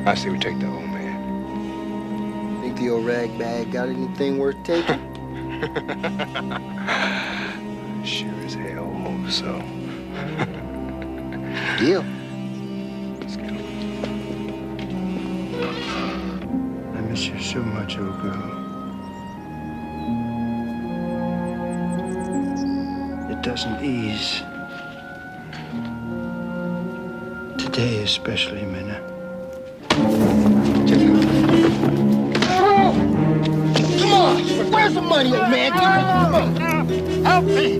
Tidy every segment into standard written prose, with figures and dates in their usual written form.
I say we take the old man. Think the old rag bag got anything worth taking? Sure as hell hope so. Deal. Let's go. I miss you so much, old girl. It doesn't ease. Today especially, Minna. Come on! Where's the money, old man? Come on! Help me!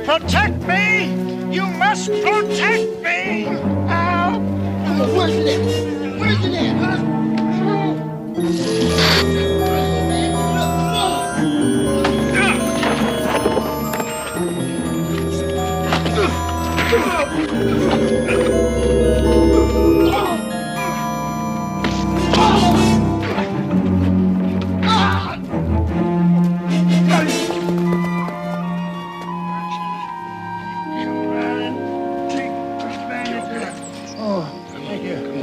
Protect me! You must protect me! Help! Where's it at? Where's it at, huh?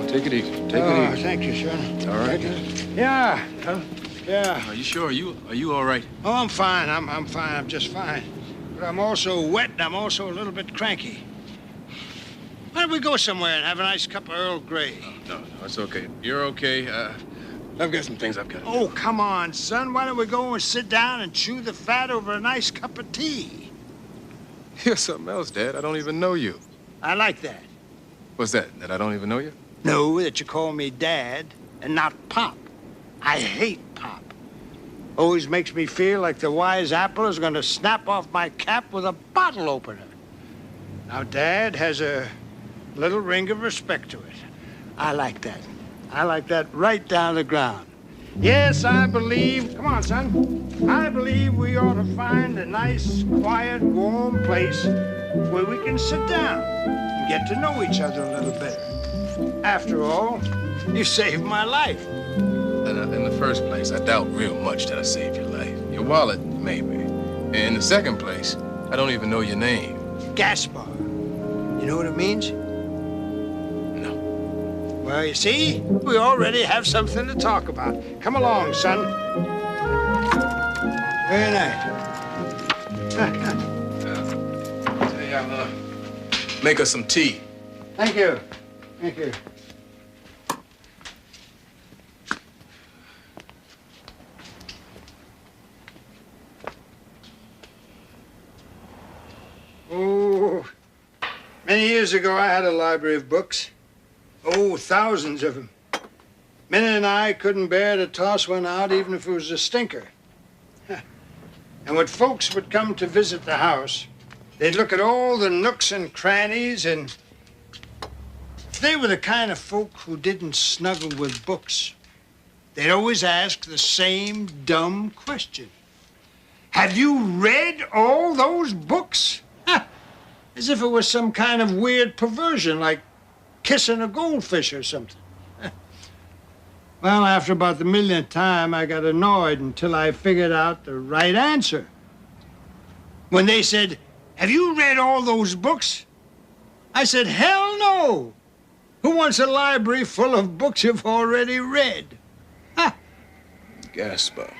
Take it easy. Take it easy. Thank you, son. All right. Yeah. Yeah. Are you sure? Are you all right? Oh, I'm fine. I'm fine. I'm just fine. But I'm also wet and I'm also a little bit cranky. Why don't we go somewhere and have a nice cup of Earl Grey? No, it's okay. You're okay. I've got some things I've got to do. Oh, come on, son. Why don't we go and sit down and chew the fat over a nice cup of tea? You're something else, Dad. I don't even know you. I like that. What's that? That I don't even know you? No, that you call me Dad and not Pop. I hate Pop. Always makes me feel like the wise apple is going to snap off my cap with a bottle opener. Now, Dad has a little ring of respect to it. I like that. I like that right down the ground. Yes, I believe, come on, son. I believe we ought to find a nice, quiet, warm place where we can sit down and get to know each other a little better. After all, you saved my life. In the first place, I doubt real much that I saved your life. Your wallet, maybe. In the second place, I don't even know your name. Gaspar. You know what it means? No. Well, you see, we already have something to talk about. Come along, son. Very nice. Say, I'll make us some tea. Thank you. Thank you. Oh, many years ago, I had a library of books. Oh, thousands of them. Minna and I couldn't bear to toss one out, even if it was a stinker. And when folks would come to visit the house, they'd look at all the nooks and crannies, and they were the kind of folk who didn't snuggle with books. They'd always ask the same dumb question. Have you read all those books? As if it was some kind of weird perversion, like kissing a goldfish or something. Well, after about the millionth time, I got annoyed until I figured out the right answer. When they said, have you read all those books? I said, hell no. Who wants a library full of books you've already read? Ha! Gaspar.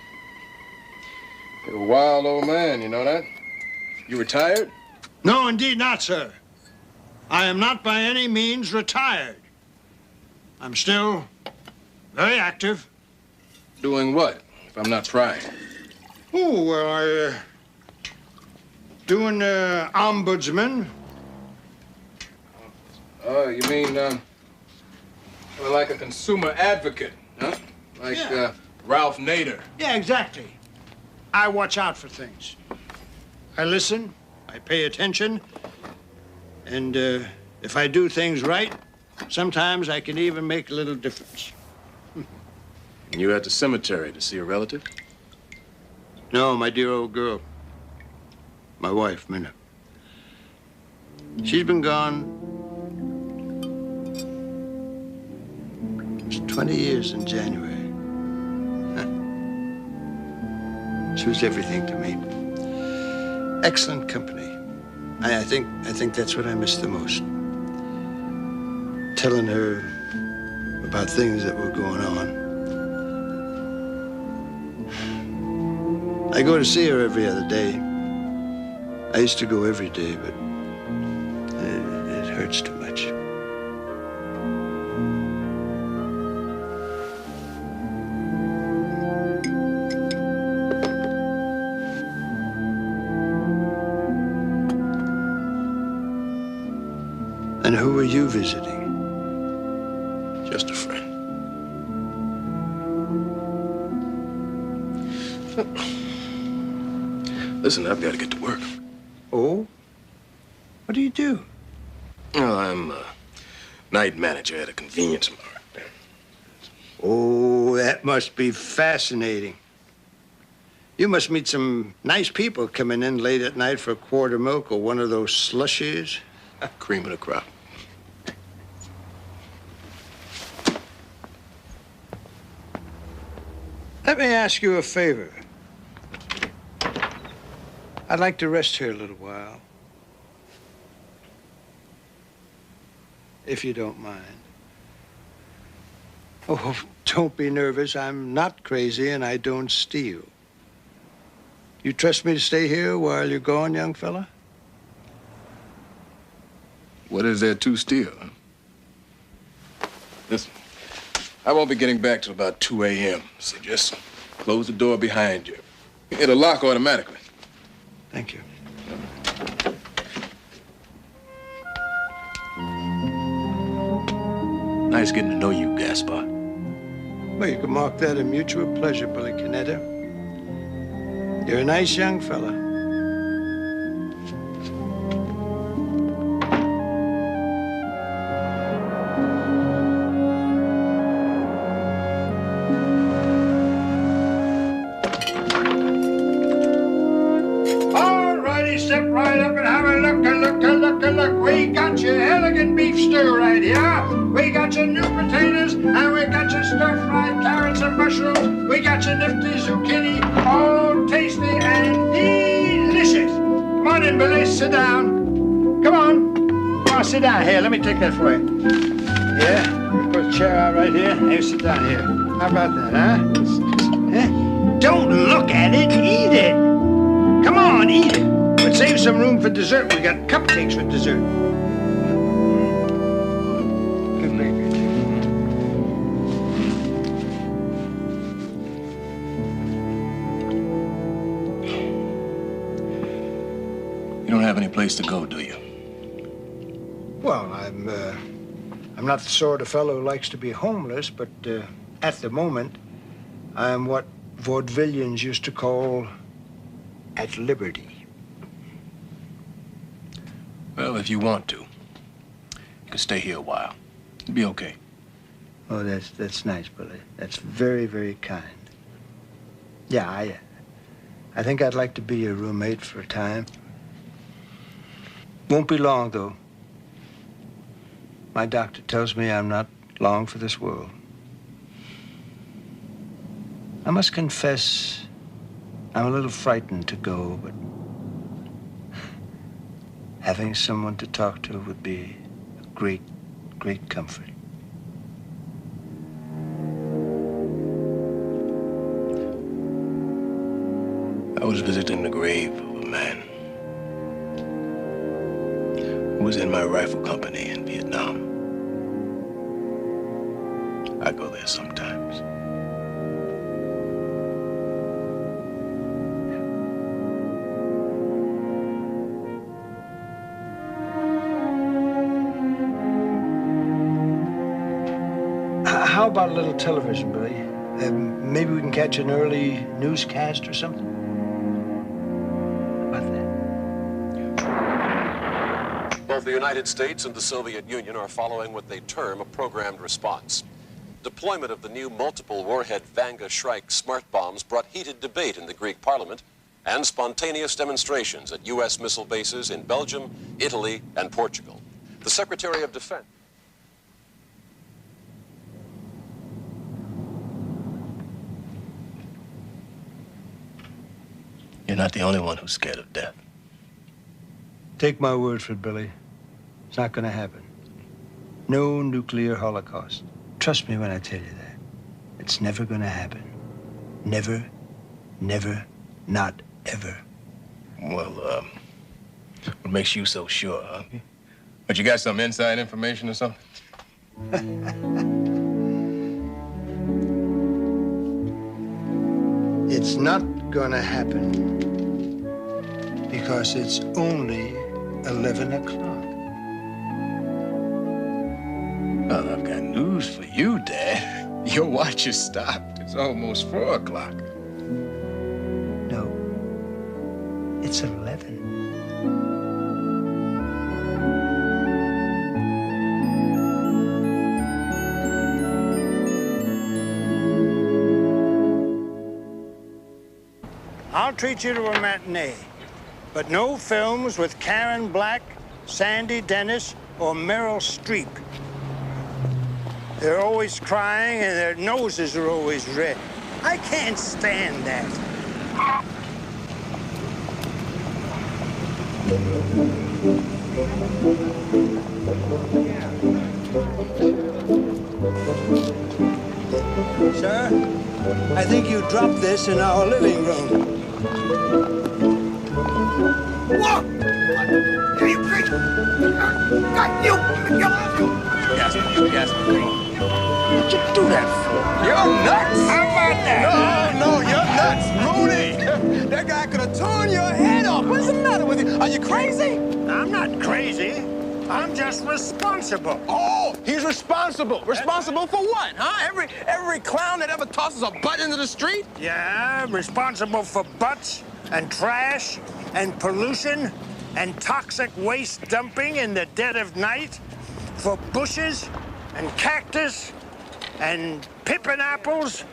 You're a wild old man, you know that? You retired? No, indeed not, sir. I am not by any means retired. I'm still very active. Doing what, if I'm not prying? Oh, well, doing ombudsman. Oh, you mean, well, like a consumer advocate, huh? Like, Yeah. Ralph Nader. Yeah, exactly. I watch out for things. I listen, I pay attention, and if I do things right, sometimes I can even make a little difference. And you at the cemetery to see a relative? No, my dear old girl. My wife, Minna. She's been gone. It's 20 years in January. She was everything to me. Excellent company. I think that's what I miss the most. Telling her about things that were going on. I go to see her every other day. I used to go every day, but it hurts too much. And who are you visiting? Just a friend. Listen, I've got to get to work. Oh? What do you do? Well, I'm night manager at a convenience mart. Oh, that must be fascinating. You must meet some nice people coming in late at night for a quart of milk or one of those slushies. Cream of the crop. Let me ask you a favor. I'd like to rest here a little while. If you don't mind. Oh, don't be nervous. I'm not crazy and I don't steal. You trust me to stay here while you're gone, young fella? What is there to steal? Huh? Listen, I won't be getting back till about 2 a.m., so just close the door behind you. It'll lock automatically. Thank you. Nice getting to know you, Gaspar. Well, you can mark that a mutual pleasure, Billy Canetta. You're a nice young fella. Step right up and have a look. We got your elegant beef stew right here. We got your new potatoes, and we got your stir-fried carrots and mushrooms. We got your nifty zucchini, all tasty and delicious. Come on in, Billy, sit down. Come on. Come on, sit down here. Let me take that for you. Yeah, put a chair out right here. Here, sit down here. How about that, huh? Don't look at it, eat it. Come on, eat it. But save some room for dessert. We got cupcakes for dessert. Good baby. You don't have any place to go, do you? Well, I'm not the sort of fellow who likes to be homeless, but at the moment, I'm what vaudevillians used to call at liberty. Well, if you want to, you can stay here a while. It'll be okay. Oh, that's nice, Billy. That's very, very kind. Yeah, I think I'd like to be your roommate for a time. Won't be long, though. My doctor tells me I'm not long for this world. I must confess, I'm a little frightened to go, but having someone to talk to would be a great, great comfort. I was visiting the grave of a man who was in my rifle company in Vietnam. I go there sometimes. How about a little television, Billy? Maybe we can catch an early newscast or something? How about that? Both the United States and the Soviet Union are following what they term a programmed response. Deployment of the new multiple warhead Vanga Shrike smart bombs brought heated debate in the Greek parliament and spontaneous demonstrations at U.S. missile bases in Belgium, Italy, and Portugal. The Secretary of Defense. You're not the only one who's scared of death. Take my word for it, Billy. It's not going to happen. No nuclear holocaust. Trust me when I tell you that. It's never gonna happen. Never, never, not ever. Well, what makes you so sure, huh? But you got some inside information or something? It's not gonna happen because it's only 11 o'clock. Well, I've got news for you, Dad. Your watch is stopped. It's almost 4 o'clock. No, it's 11. I'll treat you to a matinee, but no films with Karen Black, Sandy Dennis, or Meryl Streep. They're always crying and their noses are always red. I can't stand that. Sir, I think you dropped this in our living room. What? Are you crazy? You! What'd you do that for? You're nuts! How about that? No, you're nuts, Mooney! That guy could have torn your head off. What's the matter with you? Are you crazy? I'm not crazy. I'm just responsible. Oh, he's responsible. Responsible for what, huh? Every clown that ever tosses a butt into the street? Yeah, I'm responsible for butts and trash and pollution and toxic waste dumping in the dead of night, for bushes and cactus and pippin apples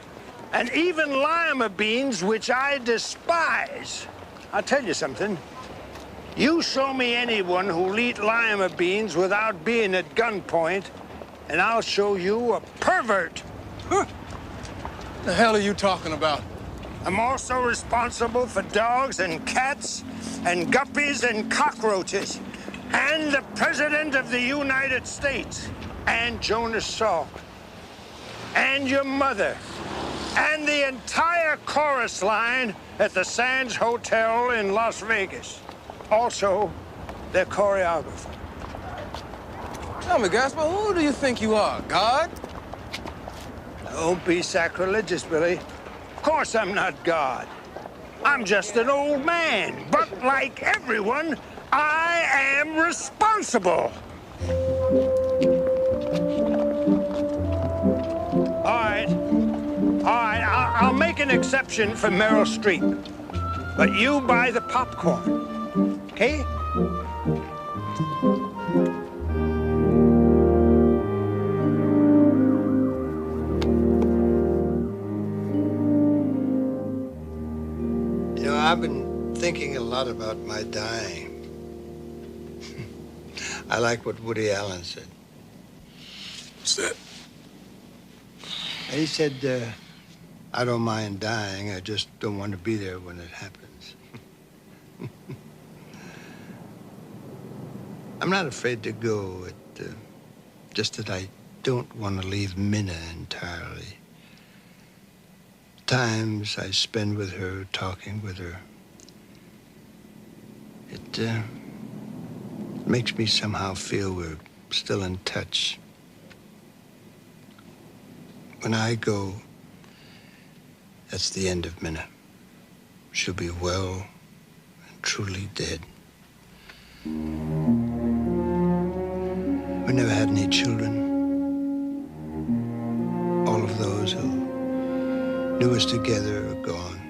and even lima beans, which I despise. I'll tell you something. You show me anyone who'll eat lima beans without being at gunpoint, and I'll show you a pervert. Huh. The hell are you talking about? I'm also responsible for dogs and cats and guppies and cockroaches, and the President of the United States, and Jonas Salk, and your mother, and the entire chorus line at the Sands Hotel in Las Vegas. Also, their choreographer. Tell me, Gaspar, who do you think you are, God? Don't be sacrilegious, Billy. Of course I'm not God. I'm just an old man. But like everyone, I am responsible. All right, I'll make an exception for Meryl Streep. But you buy the popcorn, okay? I've been thinking a lot about my dying. I like what Woody Allen said. What's that? He said, I don't mind dying, I just don't want to be there when it happens. I'm not afraid to go, just that I don't want to leave Minna entirely. Times I spend with her, talking with her, it makes me somehow feel we're still in touch. When I go, that's the end of Minna. She'll be well and truly dead. We never had any children. All of those who knew us together are gone.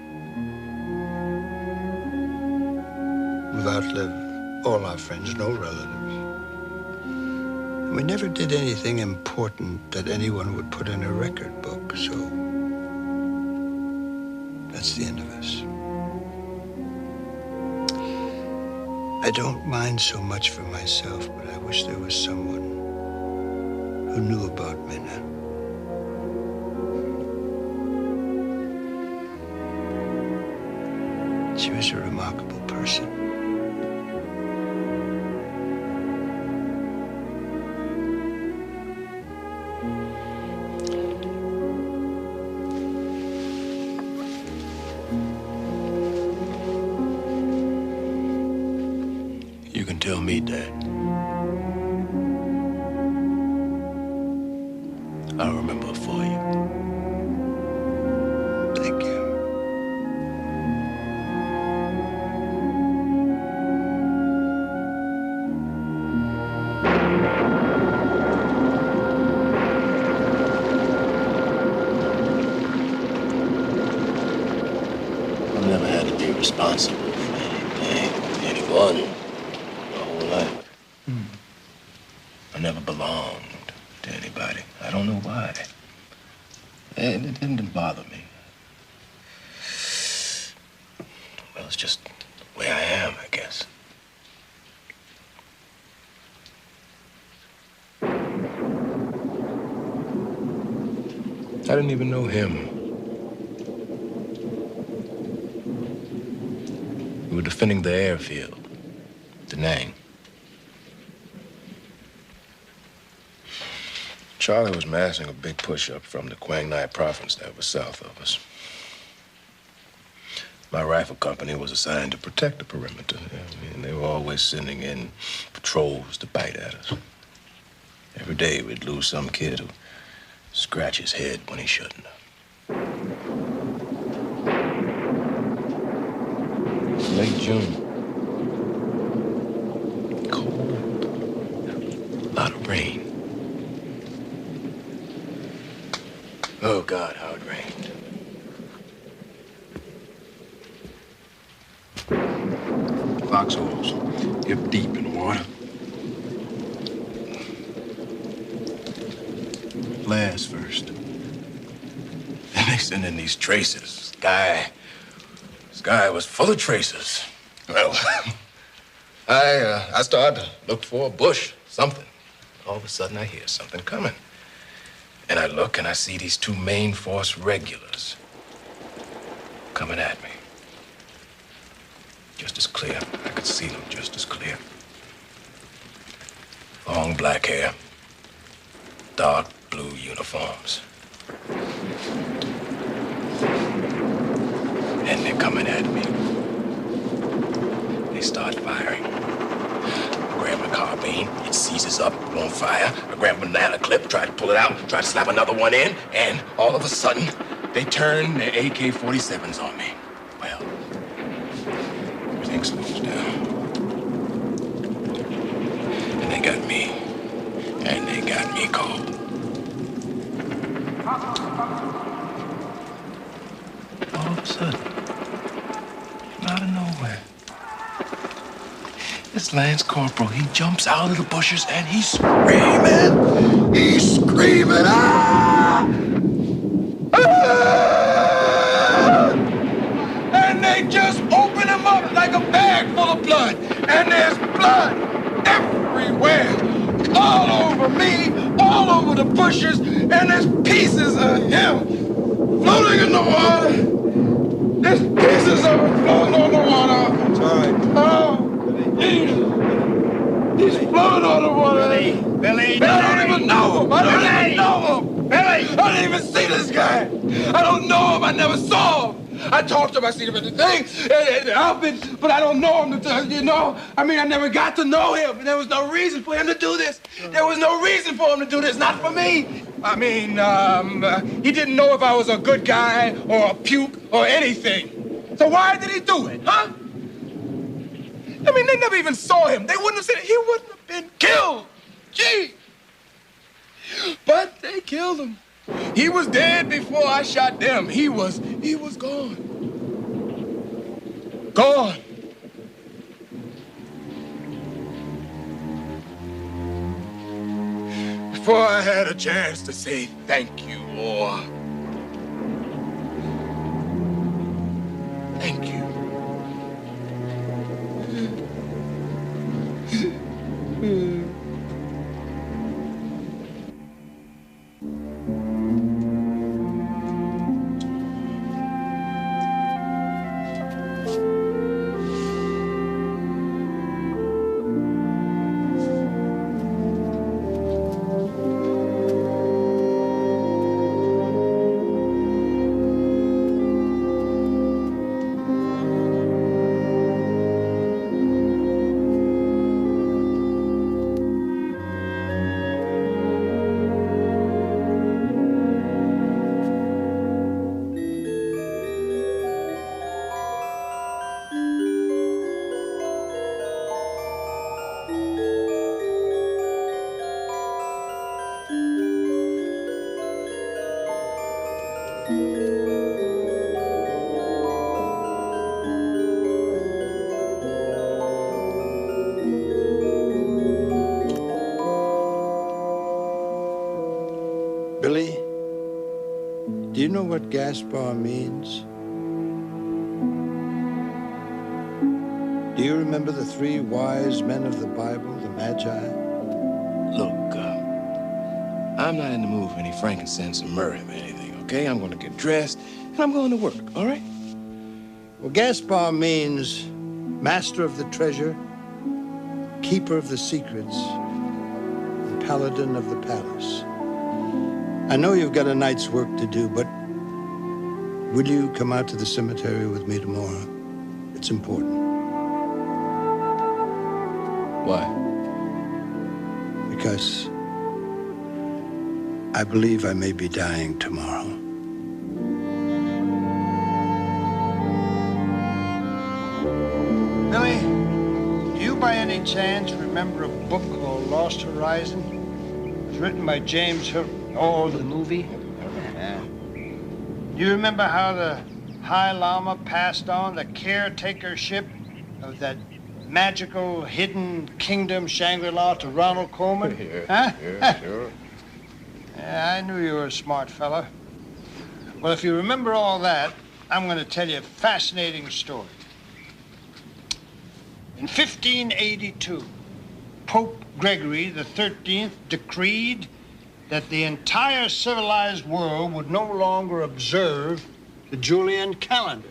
We've outlived all our friends, no relatives. And we never did anything important that anyone would put in a record book, so that's the end of us. I don't mind so much for myself, but I wish there was someone who knew about Minna. She was a remarkable person. can tell me, Dad. I'll remember it for you. Thank you. I've never had to be responsible for anything, anyone, my whole life. I never belonged to anybody. I don't know why. And it didn't bother me. Well, it's just the way I am, I guess. I didn't even know him. We were defending the airfield, Da Nang. Charlie was massing a big push-up from the Quang Ngai province that was south of us. My rifle company was assigned to protect the perimeter. I mean, they were always sending in patrols to bite at us. Every day we'd lose some kid who scratch his head when he shouldn't have. Late June. Cold. A lot of rain. Oh, God, how it rained. Foxholes, hip deep in water. Flares first. Then they send in these tracers. This guy was full of tracers. Well, I started to look for a bush, something. All of a sudden, I hear something coming. And I look and I see these two main force regulars coming at me. Just as clear. I could see them just as clear. Long black hair, dark blue uniforms. And they're coming at me. They start firing. I grab my carbine, it seizes up, on fire. I grab a banana clip, try to pull it out, try to slap another one in, and all of a sudden, they turn their AK-47s on me. Well, everything slows down. And they got me. And they got me cold. All of a sudden, out of nowhere, this Lance Corporal, he jumps out of the bushes and he's screaming. He's screaming, ah! Ah! And they just open him up like a bag full of blood. And there's blood everywhere. All over me, all over the bushes, and there's pieces of him floating in the water. There's pieces of him floating on the water. Sorry. Oh. He's floating on the water. Billy. I don't even know him. I don't even know him. Billy. I don't even see this guy. I don't know him. I never saw him. I talked to him. I seen him in the thing, in the outfit, but I don't know him. You know, I mean, I never got to know him. There was no reason for him to do this. There was no reason for him to do this. Not for me. I mean, he didn't know if I was a good guy or a puke or anything. So why did he do it, huh? I mean, they never even saw him. They wouldn't have said it. He wouldn't have been killed. Gee. But they killed him. He was dead before I shot them. He was gone. Gone. Before I had a chance to say thank you or thank you. you know what Gaspar means? Do you remember the three wise men of the Bible, the Magi? Look, I'm not in the mood for any frankincense or myrrh or anything, okay? I'm gonna get dressed and I'm going to work, all right? Well, Gaspar means master of the treasure, keeper of the secrets, and paladin of the palace. I know you've got a night's work to do, but will you come out to the cemetery with me tomorrow? It's important. Why? Because I believe I may be dying tomorrow. Billy, do you by any chance remember a book called Lost Horizon? It was written by James Hilton. Oh, the movie? Yeah. Do you remember how the High Lama passed on the caretakership of that magical hidden kingdom Shangri-La to Ronald Colman? Yeah, sure. Yeah, I knew you were a smart fella. Well, if you remember all that, I'm going to tell you a fascinating story. In 1582, Pope Gregory XIII decreed that the entire civilized world would no longer observe the Julian calendar.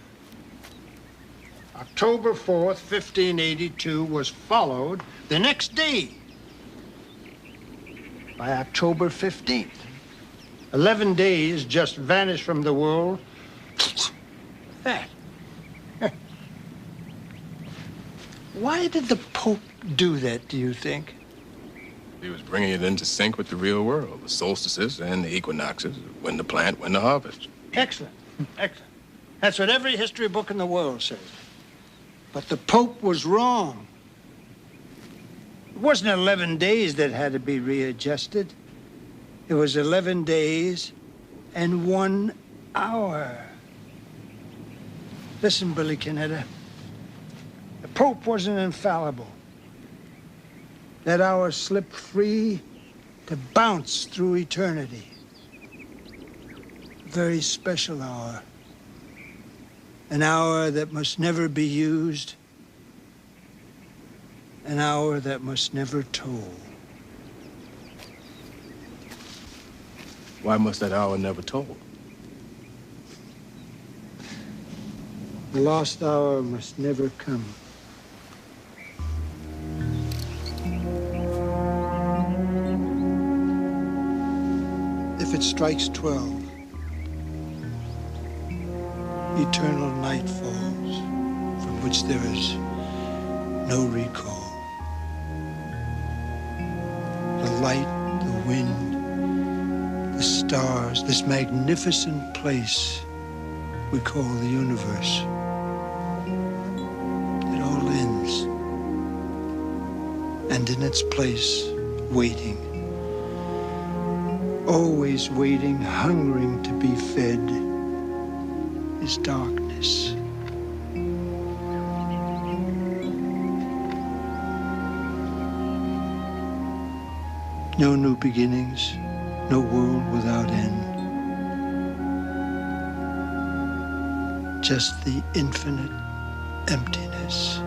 October 4th, 1582 was followed the next day by October 15th. 11 days just vanished from the world. That. Why did the Pope do that, do you think? He was bringing it into sync with the real world, the solstices and the equinoxes, when to plant, when to harvest. Excellent, excellent. That's what every history book in the world says. But the Pope was wrong. It wasn't 11 days that had to be readjusted. It was 11 days and 1 hour. Listen, Billy Canetta. The Pope wasn't infallible. That hour slipped free to bounce through eternity. A very special hour. An hour that must never be used. An hour that must never toll. Why must that hour never toll? The lost hour must never come. If it strikes 12, eternal night falls, from which there is no recall. The light, the wind, the stars, this magnificent place we call the universe. It all ends. And in its place, waiting, always waiting, hungering to be fed, is darkness. No new beginnings, no world without end. Just the infinite emptiness.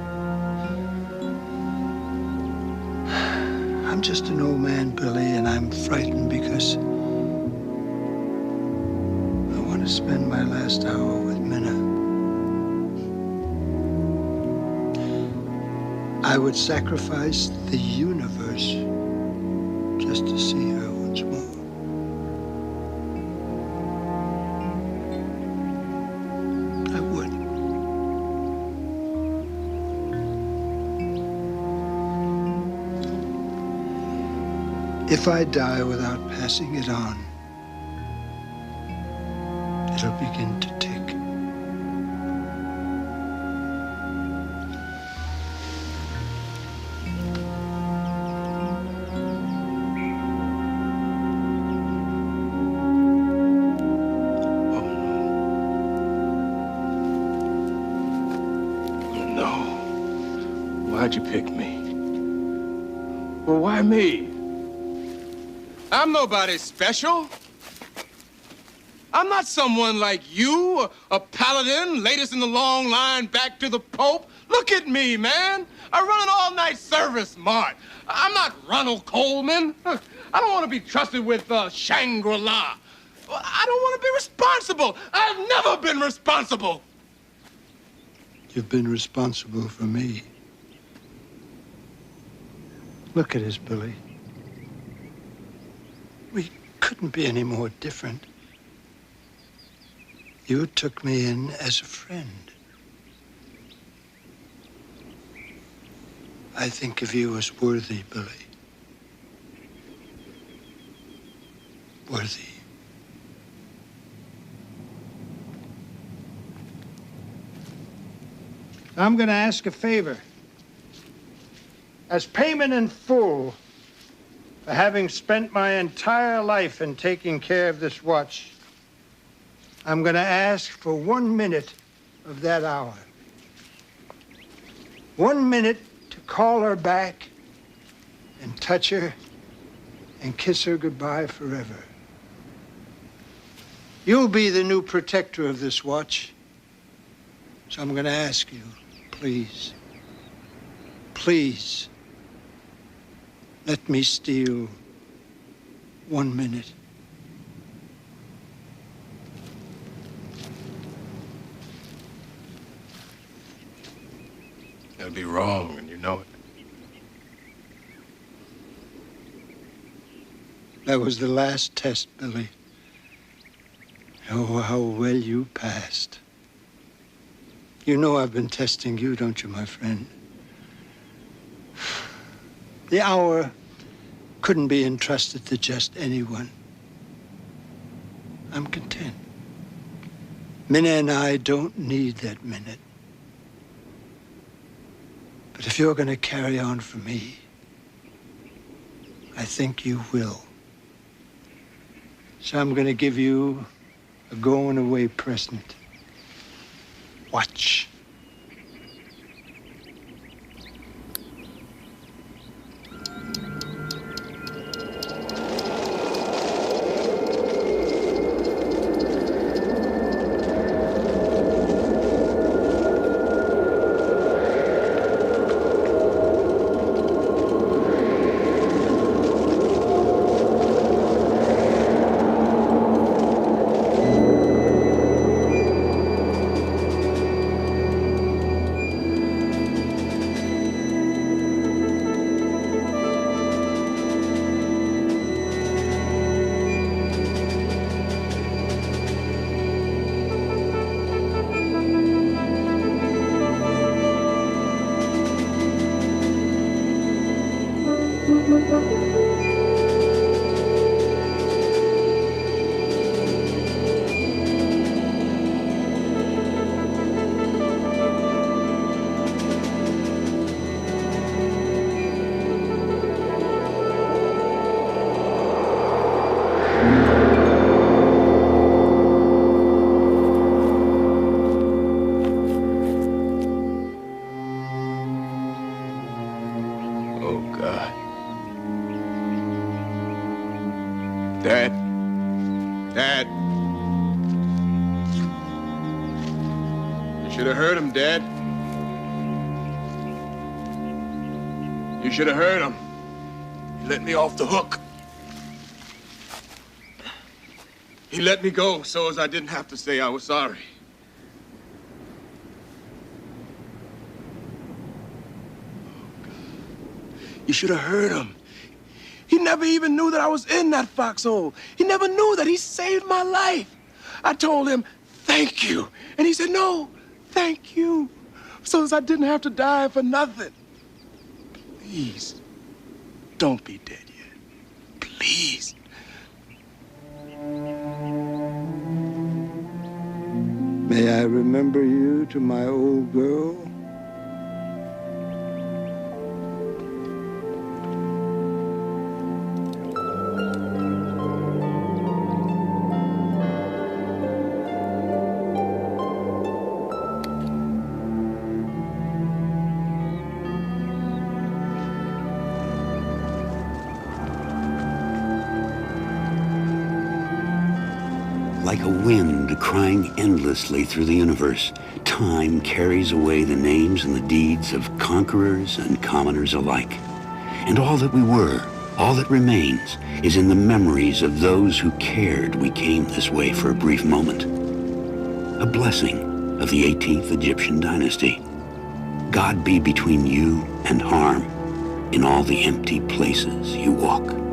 I'm just an old man, Billy, and I'm frightened because I want to spend my last hour with Minna. I would sacrifice the universe just to see her once more. I would. If I die without passing it on, it'll begin to tick. Why'd you pick me? Well, why me? I'm nobody special. I'm not someone like you, a paladin, latest in the long line back to the Pope. Look at me, man. I run an all-night service mart. I'm not Ronald Coleman. I don't want to be trusted with Shangri-La. I don't want to be responsible. I've never been responsible. You've been responsible for me. Look at us, Billy. We couldn't be any more different. You took me in as a friend. I think of you as worthy, Billy. Worthy. I'm going to ask a favor. As payment in full for having spent my entire life in taking care of this watch, I'm going to ask for 1 minute of that hour. 1 minute to call her back and touch her and kiss her goodbye forever. You'll be the new protector of this watch. So I'm going to ask you, please, please, let me steal 1 minute. That'd be wrong, and you know it. That was the last test, Billy. Oh, how well you passed. You know I've been testing you, don't you, my friend? The hour couldn't be entrusted to just anyone. I'm content. Minna and I don't need that minute. But if you're going to carry on for me, I think you will. So I'm going to give you a going-away present. Watch. Dad. Dad. You should have heard him, Dad. You should have heard him. He let me off the hook. He let me go so as I didn't have to say I was sorry. You should have heard him. He never even knew that I was in that foxhole. He never knew that he saved my life. I told him, thank you. And he said, no, thank you. So as I didn't have to die for nothing. Please, don't be dead yet. Please. May I remember you to my old girl? Like a wind crying endlessly through the universe, time carries away the names and the deeds of conquerors and commoners alike. And all that we were, all that remains, is in the memories of those who cared we came this way for a brief moment. A blessing of the 18th Egyptian dynasty. God be between you and harm in all the empty places you walk.